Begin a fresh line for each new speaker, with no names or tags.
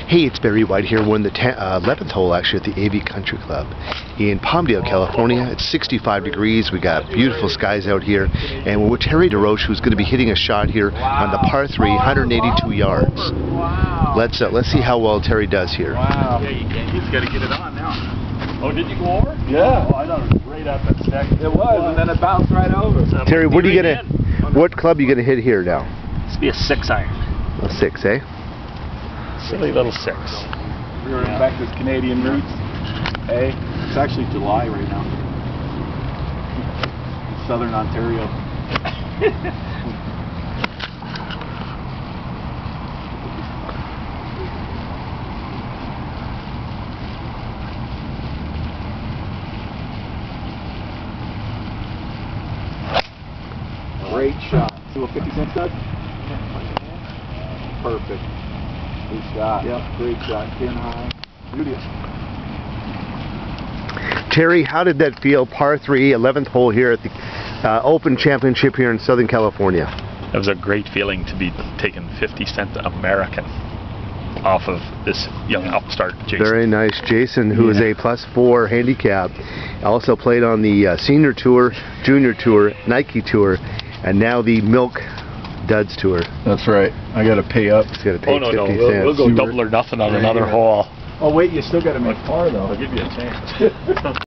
Hey, it's Barry White here. We're in the 11th hole actually at the AV Country Club in Palmdale, California. It's 65 degrees. We got beautiful skies out here, and we're with Terry DeRoche, who's going to be hitting a shot here on the par 3, 182 yards.
Wow.
Let's see how well Terry does here.
Wow. Yeah, he's got to get it on now. Oh, did you go over?
Yeah.
Oh, I thought it was right at that stack.
It was, and then it bounced right over.
Terry, what club are you gonna hit here now?
This will be a 6-iron.
A 6, eh?
Silly little 6.
We were back to his Canadian roots. Hey, it's actually July right now. In southern Ontario. Great shot. See what 50 Cent said? Perfect. Good shot. Yep, great shot. Pin high. Beautiful.
Terry, how did that feel? Par 3, 11th hole here at the Open Championship here in Southern California.
It was a great feeling to be taking 50 Cent American off of this young upstart, Jason.
Very nice. Jason, who is a +4 handicap, also played on the Senior Tour, Junior Tour, Nike Tour, and now the Milk Duds Tour.
That's right. I got to pay up.
He's got to pay 50 cents.
We'll go double or nothing on another hole.
Oh wait, you still got to make par though.
I'll give you a chance.